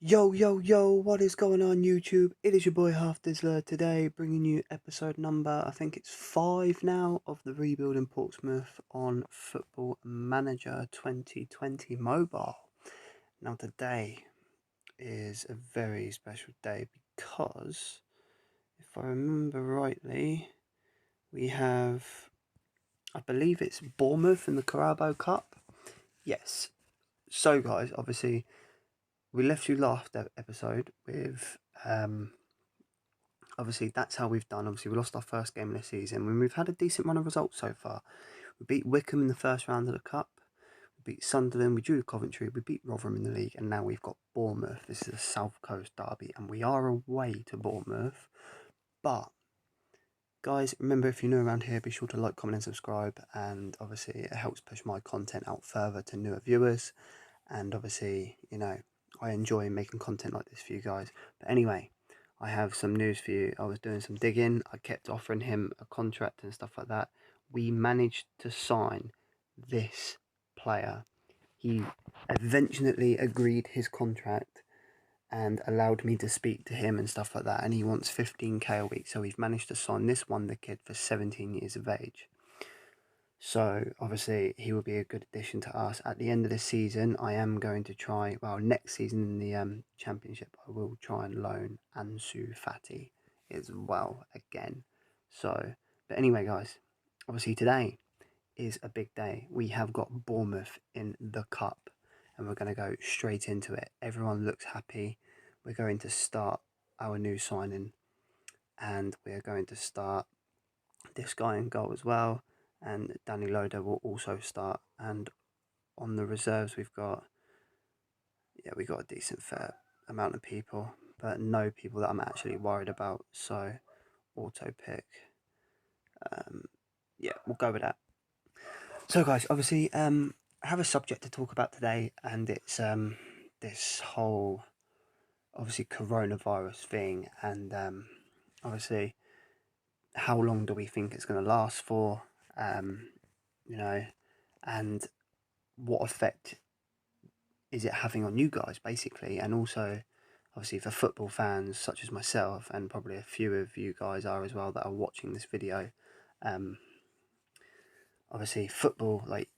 Yo, what is going on YouTube? It is your boy Half Dizzler today, bringing you episode number, I think it's 5 now, of the rebuild in Portsmouth on Football Manager 2020 mobile. Now today is a very special day because, if I remember rightly, we have, I believe it's Bournemouth in the Carabao Cup. Yes. So guys, obviously, we left you last episode with obviously that's how we've done. Obviously we lost our first game of the season when we've had a decent run of results so far. We beat Wickham in the first round of the cup, we beat Sunderland, we drew Coventry, we beat Rotherham in the league, and now we've got Bournemouth. This is a South Coast derby and we are away to Bournemouth. But guys, remember, if you're new around here, be sure to like, comment and subscribe, and obviously it helps push my content out further to newer viewers. And obviously, I enjoy making content like this for you guys. But anyway, I have some news for you. I was doing some digging. I kept offering him a contract and stuff like that. We managed to sign this player. He eventually agreed his contract and allowed me to speak to him and stuff like that. And he wants 15k a week. So we've managed to sign this wonder kid for 17 years of age. So obviously he will be a good addition to us. At the end of the season, I am going to try. Well, next season in the championship, I will try and loan Ansu Fati as well again. So, but anyway, guys, obviously today is a big day. We have got Bournemouth in the cup, and we're going to go straight into it. Everyone looks happy. We're going to start our new signing, and we're going to start this guy in goal as well, and Danny Loader will also start. And on the reserves, we've got a decent fair amount of people, but no people that I'm actually worried about. So auto pick, we'll go with that. So guys, obviously, I have a subject to talk about today, and it's this whole obviously coronavirus thing, and obviously how long do we think it's going to last for, um, you know, and what effect is it having on you guys, basically, and also obviously for football fans such as myself, and probably a few of you guys are as well that are watching this video. um, Obviously football, like,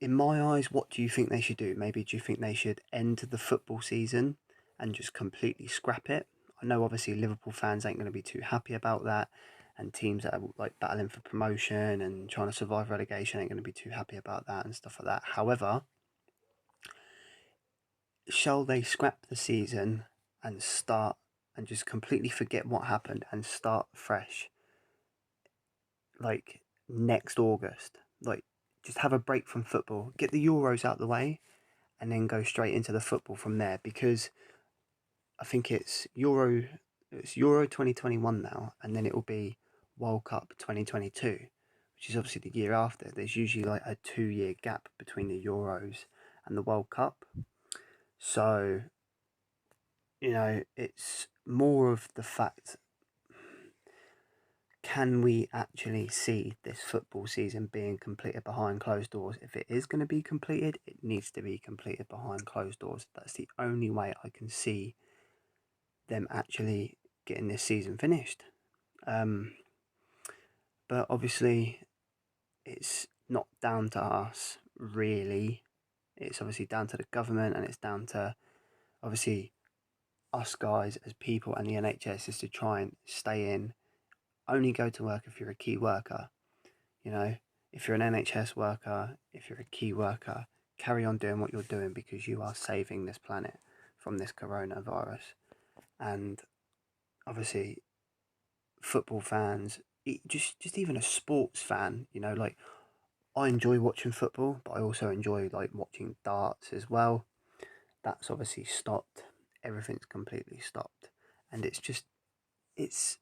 in my eyes, what do you think they should do? Maybe do you think they should end the football season and just completely scrap it? I know obviously Liverpool fans ain't going to be too happy about that, and teams that are like battling for promotion and trying to survive relegation ain't going to be too happy about that and stuff like that. However, shall they scrap the season and start and just completely forget what happened and start fresh, like next August? Like, just have a break from football, get the Euros out the way, and then go straight into the football from there. Because I think it's Euro 2021 now, and then it will be World Cup 2022, which is obviously the year after. There's usually like a 2-year gap between the Euros and the World Cup. So, it's more of the fact, can we actually see this football season being completed behind closed doors? If it is going to be completed, it needs to be completed behind closed doors. That's the only way I can see them actually getting this season finished. Um, but obviously, it's not down to us, really. It's obviously down to the government, and it's down to obviously us guys as people and the NHS, is to try and stay in. Only go to work if you're a key worker. If you're an NHS worker, if you're a key worker, carry on doing what you're doing, because you are saving this planet from this coronavirus. And obviously, football fans, just even a sports fan, like, I enjoy watching football, but I also enjoy like watching darts as well. That's obviously stopped. Everything's completely stopped, and it's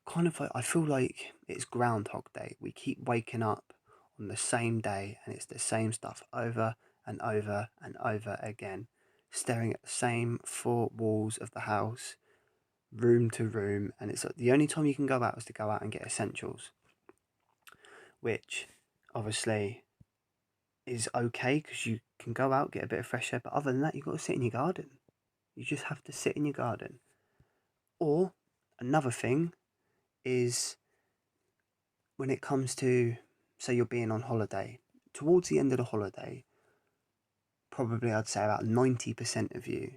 kind of like, I feel like it's Groundhog Day. We keep waking up on the same day, and it's the same stuff over and over and over again, staring at the same four walls of the house, room to room, and it's like the only time you can go out is to go out and get essentials, which obviously is okay because you can go out, get a bit of fresh air, but other than that, you've got to sit in your garden. You just have to sit in your garden. Or another thing is when it comes to, say, you're being on holiday, towards the end of the holiday, probably I'd say about 90% of you,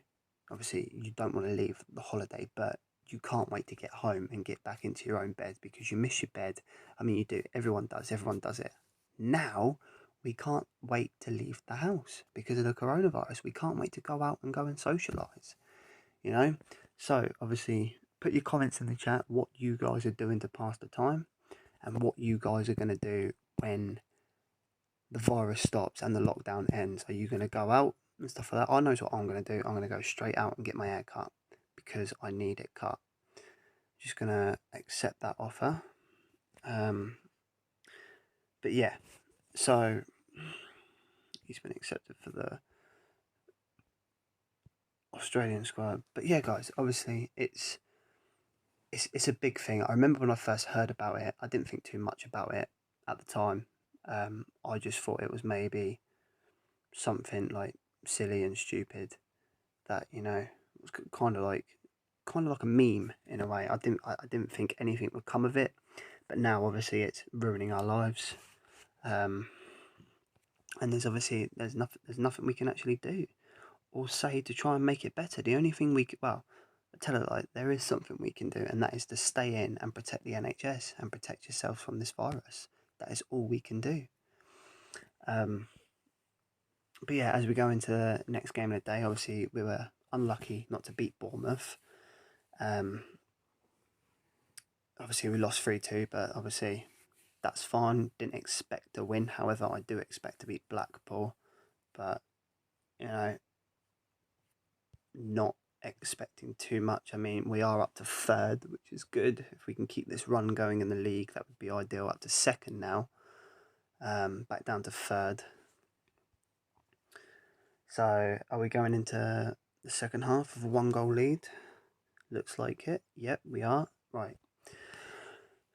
obviously, you don't want to leave the holiday, but you can't wait to get home and get back into your own bed because you miss your bed. I mean, you do, everyone does it. Now, we can't wait to leave the house because of the coronavirus. We can't wait to go out and go and socialise, you know? So, obviously, put your comments in the chat what you guys are doing to pass the time and what you guys are going to do when the virus stops and the lockdown ends. Are you going to go out and stuff like that? I know what I'm going to do. I'm going to go straight out and get my hair cut because I need it cut. Just going to accept that offer. But yeah, so he's been accepted for the Australian squad. But yeah, guys, obviously it's a big thing. I remember when I first heard about it, I didn't think too much about it at the time. I just thought it was maybe something like silly and stupid that was kind of like a meme in a way. I didn't think anything would come of it, but now obviously it's ruining our lives. And there's nothing we can actually do or say to try and make it better. The only thing I tell it like there is something we can do, and that is to stay in and protect the NHS and protect yourself from this virus. That is all we can do. But yeah, as we go into the next game of the day, obviously we were unlucky not to beat Bournemouth. Obviously we lost 3-2, but obviously that's fine. Didn't expect to win. However, I do expect to beat Blackpool, but not expecting too much. I mean, we are up to third, which is good. If we can keep this run going in the league, that would be ideal. Up to second now, back down to third. So, are we going into the second half of a 1-goal lead? Looks like it. Yep, we are. Right.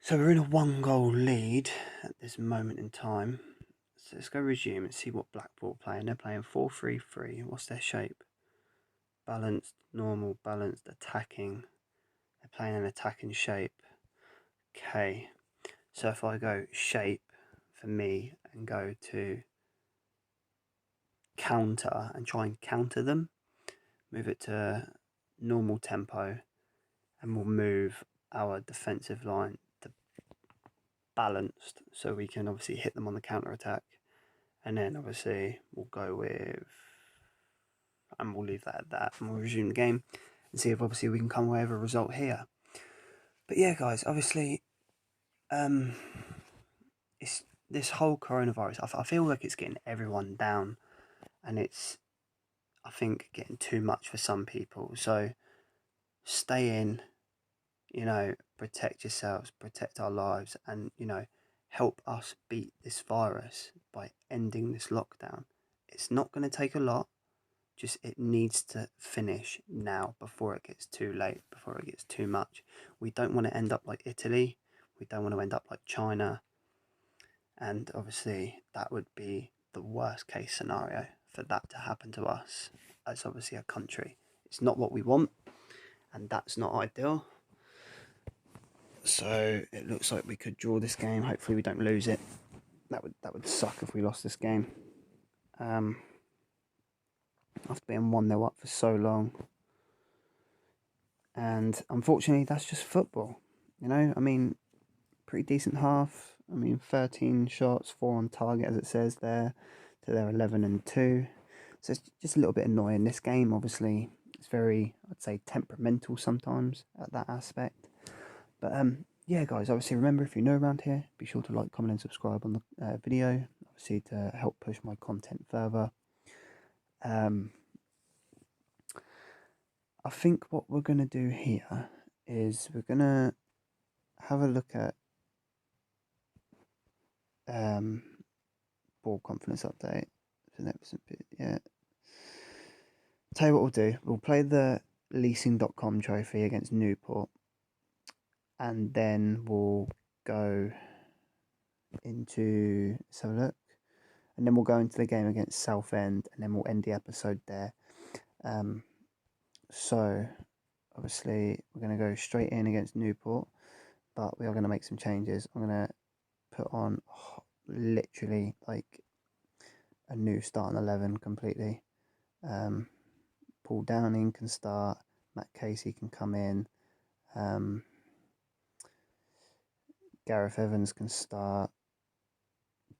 So we're in a 1-goal lead at this moment in time. So let's go resume and see what Blackpool are playing. They're playing 4-3-3. What's their shape? Balanced, normal, balanced, attacking. They're playing an attacking shape. Okay. So if I go shape for me and go to counter and try and counter them, move it to normal tempo, and we'll move our defensive line to balanced so we can obviously hit them on the counter attack. And then obviously we'll go with, and we'll leave that at that, and we'll resume the game and see if obviously we can come away with a result here. But yeah, guys, obviously, it's this whole coronavirus. I feel like it's getting everyone down, and it's, I think, getting too much for some people. So stay in, protect yourselves, protect our lives, and help us beat this virus by ending this lockdown. It's not going to take a lot. Just it needs to finish now before it gets too late, before it gets too much. We don't want to end up like Italy. We don't want to end up like China. And obviously that would be the worst case scenario for that to happen to us as obviously a country. It's not what we want, and that's not ideal. So it looks like we could draw this game. Hopefully we don't lose it. That would suck if we lost this game. After being 1-0 up for so long. And unfortunately, that's just football. I mean, pretty decent half. I mean, 13 shots, 4 on target, as it says there, to their 11 and 2. So it's just a little bit annoying. This game, obviously, it's very, I'd say, temperamental sometimes at that aspect. But yeah, guys, obviously, remember, if you're new around here, be sure to like, comment, and subscribe on the video, obviously, to help push my content further. I think what we're going to do here is we're going to have a look at ball confidence update. Yeah. Tell you what we'll do. We'll play the leasing.com trophy against Newport, and then we'll go into, let's have a look, and then we'll go into the game against Southend, and then we'll end the episode there. So obviously we're going to go straight in against Newport, but we are going to make some changes. I'm going to put on literally like a new starting 11 completely. Paul Downing can start, Matt Casey can come in, Gareth Evans can start,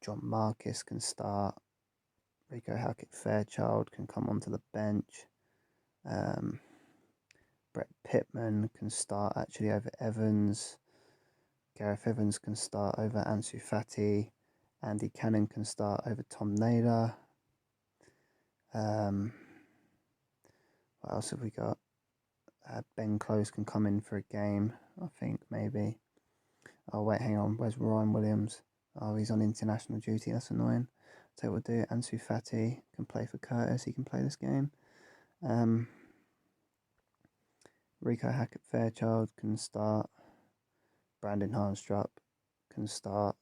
John Marcus can start, Rico Hackett-Fairchild can come onto the bench, Brett Pittman can start actually over Evans, Gareth Evans can start over Ansu Fati, Andy Cannon can start over Tom Naylor. What else have we got? Ben Close can come in for a game, I think, maybe. Oh, wait, hang on. Where's Ryan Williams? Oh, he's on international duty. That's annoying. So we'll do Ansu Fati can play for Curtis. He can play this game. Rico Hackett-Fairchild can start. Brandon Harnstrup can start.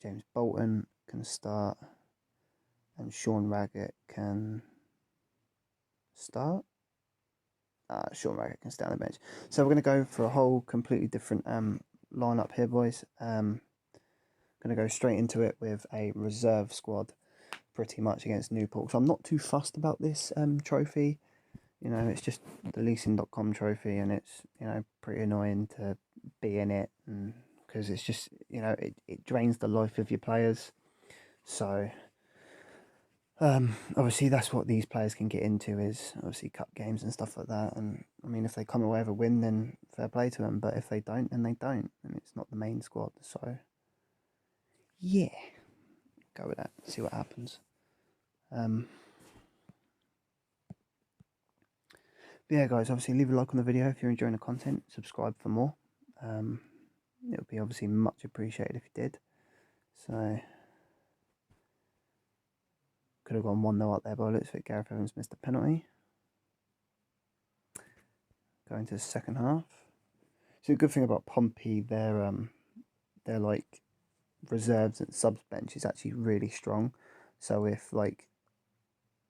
James Bolton can start. And Sean Raggett can start. Sean Raggett can stay on the bench. So we're going to go for a whole completely different lineup here, boys. Going to go straight into it with a reserve squad, pretty much against Newport. So I'm not too fussed about this trophy. You know, it's just the leasing.com trophy, and it's, you know, pretty annoying to be in it, and because it's just, you know, it drains the life of your players. So obviously that's what these players can get into, is obviously cup games and stuff like that. And I mean, if they come away with a win, then fair play to them. But if they don't, then they don't, and it's not the main squad. So yeah, go with that. See what happens. But yeah, guys, obviously leave a like on the video if you're enjoying the content. Subscribe for more. It would be obviously much appreciated if you did. So could have gone 1-0 up there, but looks like Gareth Evans missed a penalty. Going to the second half. So the good thing about Pompey, their like reserves and subs bench is actually really strong. So if like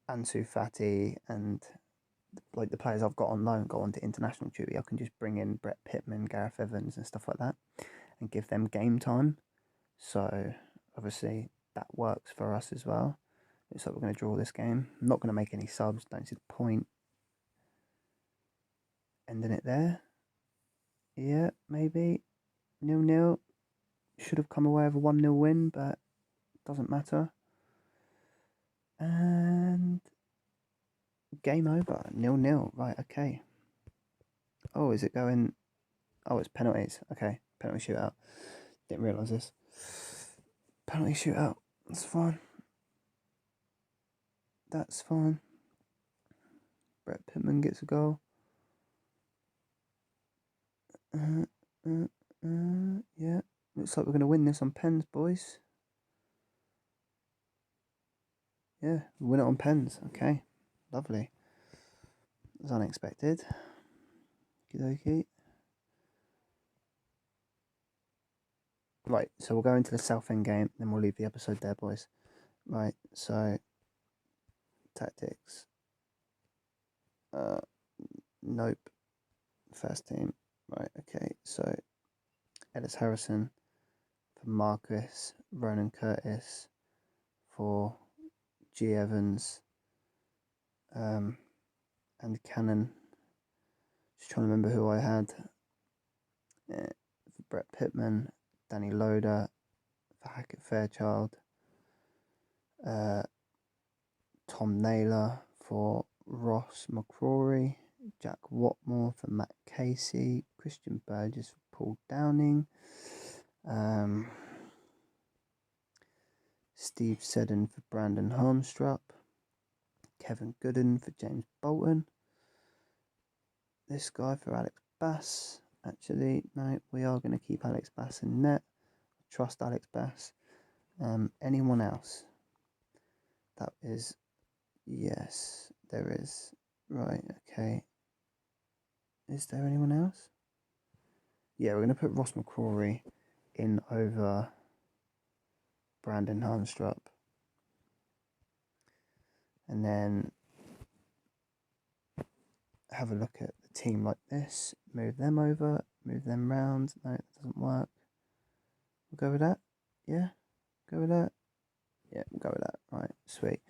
Ansu Fati and like the players I've got on loan go on to international duty, I can just bring in Brett Pittman, Gareth Evans and stuff like that and give them game time. So obviously that works for us as well. Looks like we're going to draw this game. I'm not going to make any subs, don't see the point. Ending it there. Yeah, maybe 0-0. Should have come away with a 1-0 win, but doesn't matter. And game over. 0-0. Right, okay. Oh, is it going... Oh, it's penalties. Okay, penalty shootout. Didn't realise this. Penalty shootout. That's fine. That's fine. Brett Pittman gets a goal. Yeah. Looks like we're going to win this on pens, boys. Yeah, win it on pens. Okay, lovely. It was unexpected. Okie. Right, so we'll go into the Southend game, then we'll leave the episode there, boys. Right, so tactics. Nope. First team. Right, okay, so Ellis Harrison for Marcus, Ronan Curtis for G. Evans, and Cannon. Just trying to remember who I had. For Brett Pittman, Danny Loader for Hackett-Fairchild, Tom Naylor for Ross McCrory, Jack Watmore for Matt Casey, Christian Burgess for Paul Downing, Steve Seddon for Brandon Harnstrup, Kevin Gooden for James Bolton, this guy for Alex Bass. Actually, no, we are going to keep Alex Bass in net. Trust Alex Bass. Anyone else? That is, yes, there is. Right, okay. Is there anyone else? Yeah, we're going to put Ross McCrory in over Brandon Harnstrup. And then have a look at the team like this. Move them over, move them round. No, that doesn't work. We'll go with that. Yeah, go with that. Yeah, we'll go with that. Right, sweet.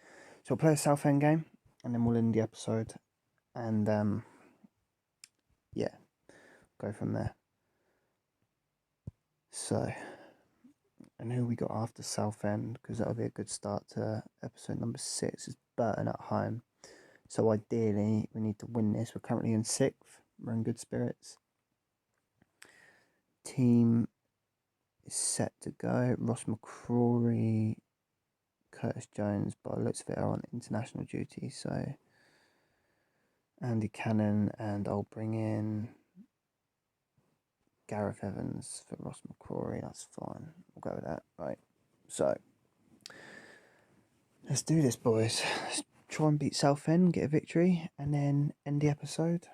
So we'll play a Southend game, and then we'll end the episode, and yeah, go from there. So, and who we got after Southend? Because that'll be a good start to episode number 6. Is Burton at home. So ideally, we need to win this. We're currently in 6th. We're in good spirits. Team is set to go. Ross McCrory, Curtis Jones, by the looks of it, are on international duty. So Andy Cannon, and I'll bring in Gareth Evans for Ross McCrory. That's fine. We'll go with that. Right. So let's do this, boys. Let's try and beat Southend, get a victory, and then end the episode.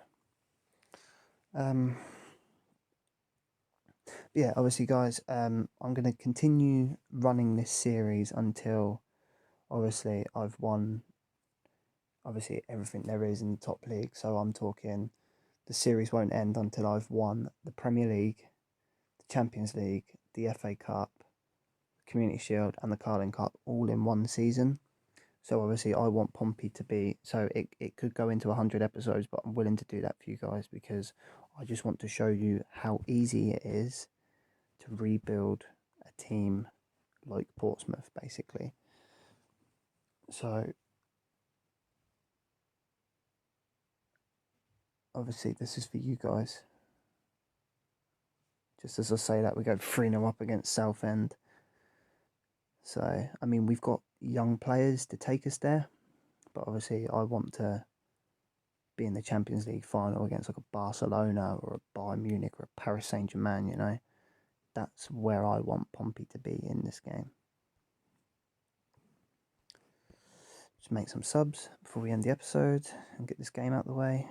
Yeah, obviously, guys, I'm going to continue running this series until, obviously, I've won, obviously, everything there is in the top league. So I'm talking, the series won't end until I've won the Premier League, the Champions League, the FA Cup, Community Shield, and the Carling Cup all in one season. So obviously I want Pompey to be, so it could go into 100 episodes, but I'm willing to do that for you guys because I just want to show you how easy it is to rebuild a team like Portsmouth, basically. So obviously this is for you guys. Just as I say that, we go 3-0 up against Southend. So, I mean, we've got young players to take us there, but obviously I want to be in the Champions League final against like a Barcelona or a Bayern Munich or a Paris Saint-Germain, you know. That's where I want Pompey to be in this game. Just make some subs before we end the episode and get this game out of the way.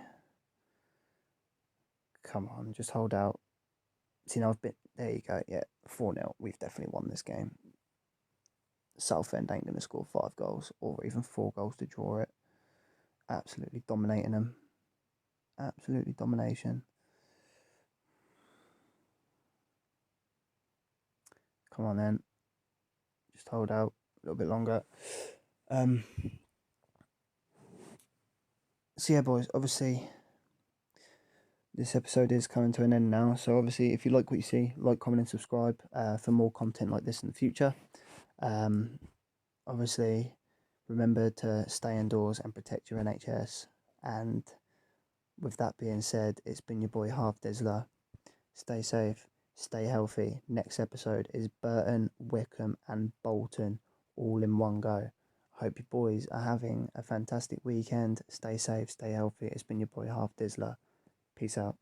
Come on, just hold out. See, now I've been... There you go, yeah, 4-0. We've definitely won this game. Southend ain't going to score 5 goals or even 4 goals to draw it. Absolutely dominating them. Absolutely domination. Come on then. Just hold out a little bit longer. So yeah, boys, obviously this episode is coming to an end now. So obviously, if you like what you see, like, comment, and subscribe for more content like this in the future. Obviously, remember to stay indoors and protect your NHS. And with that being said, it's been your boy Half Dizzler. Stay safe, stay healthy. Next episode is Burton, Wickham, and Bolton all in one go. Hope you boys are having a fantastic weekend. Stay safe, stay healthy. It's been your boy Half Dizzler. Peace out.